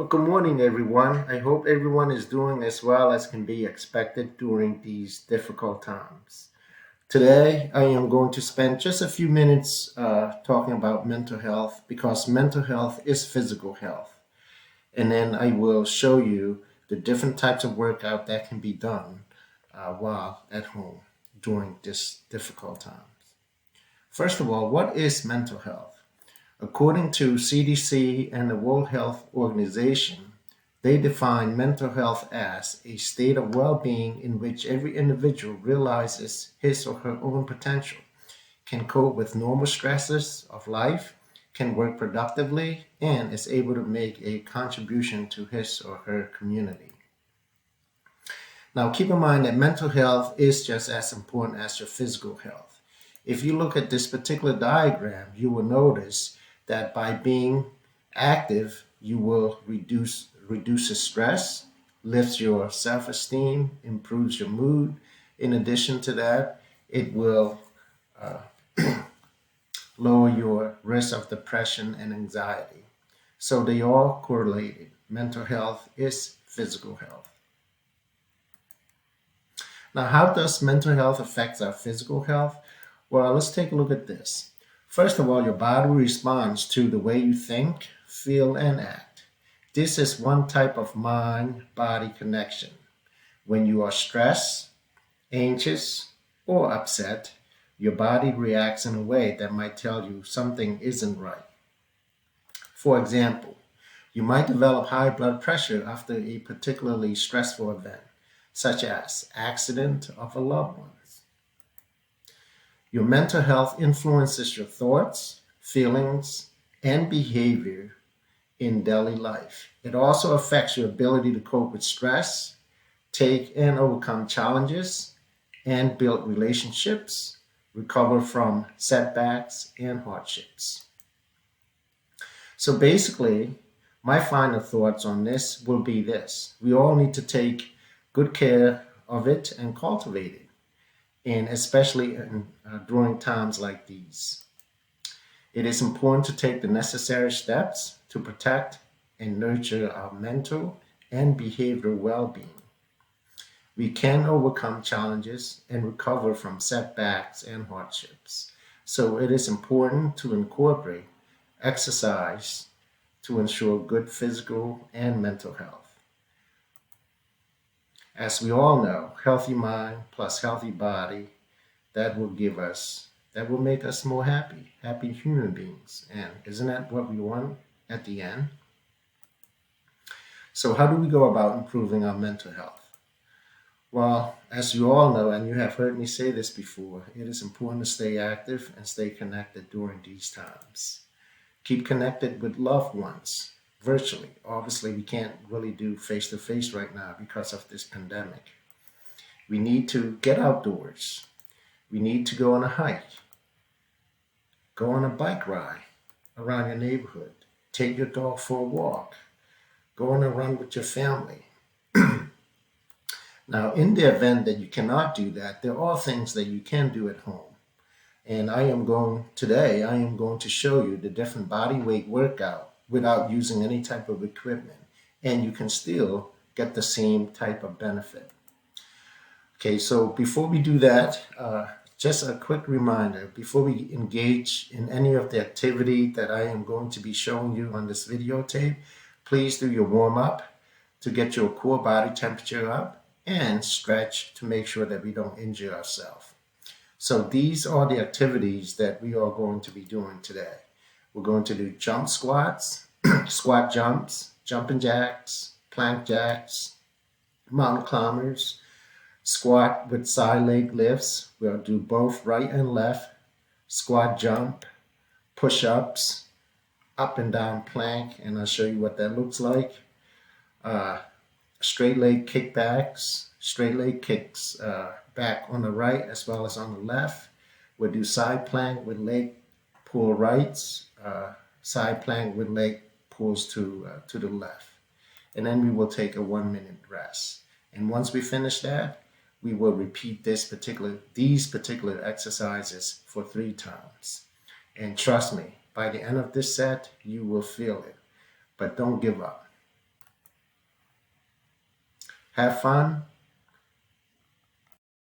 Well, good morning, everyone. I hope everyone is doing as well as can be expected during these difficult times. Today, I am going to spend just a few minutes talking about mental health because mental health is physical health. And then I will show you the different types of workout that can be done while at home during this difficult times. First of all, what is mental health? According to CDC and the World Health Organization, they define mental health as a state of well being in which every individual realizes his or her own potential, can cope with normal stresses of life, can work productively, and is able to make a contribution to his or her community. Now, keep in mind that mental health is just as important as your physical health. If you look at this particular diagram, you will notice that by being active, you will reduce the stress, lifts your self-esteem, improves your mood. In addition to that, it will uh, lower your risk of depression and anxiety. So they all correlated. Mental health is physical health. Now, how does mental health affect our physical health? Well, let's take a look at this. First of all, your body responds to the way you think, feel, and act. This is one type of mind body connection. When you are stressed, anxious, or upset, your body reacts in a way that might tell you something isn't right. For example, you might develop high blood pressure after a particularly stressful event, such as accident of a loved one. Your mental health influences your thoughts, feelings, and behavior in daily life. It also affects your ability to cope with stress, take and overcome challenges, and build relationships, recover from setbacks and hardships. So basically, my final thoughts on this will be this. We all need to take good care of it and cultivate it, and especially during times like these. It is important to take the necessary steps to protect and nurture our mental and behavioral well being. We can overcome challenges and recover from setbacks and hardships. So it is important to incorporate exercise to ensure good physical and mental health. As we all know, healthy mind plus healthy body, that will make us more happy human beings. And isn't that what we want at the end? So how do we go about improving our mental health? Well, as you all know, and you have heard me say this before, it is important to stay active and stay connected during these times. Keep connected with loved ones virtually. Obviously, we can't really do face to face right now because of this pandemic. We need to get outdoors. We need to go on a hike, go on a bike ride around your neighborhood, take your dog for a walk, go on a run with your family. Now, in the event that you cannot do that, there are things that you can do at home. And I am going to show you the different body weight workout without using any type of equipment. And you can still get the same type of benefit. Okay, so before we do that, just a quick reminder, before we engage in any of the activity that I am going to be showing you on this videotape, please do your warm up to get your core body temperature up and stretch to make sure that we don't injure ourselves. So these are the activities that we are going to be doing today. We're going to do jump squats, squat jumps, jumping jacks, plank jacks, mountain climbers, squat with side leg lifts. We'll do both right and left, squat jump, push-ups, up and down plank, and I'll show you what that looks like. Uh, Straight leg kickbacks, straight leg kicks back on the right as well as on the left. We'll do side plank with leg pull rights, side plank with leg pulls to the left. And then we will take a 1 minute rest. And once we finish that, we will repeat these particular exercises for 3 times. And trust me, by the end of this set, you will feel it. But don't give up. Have fun,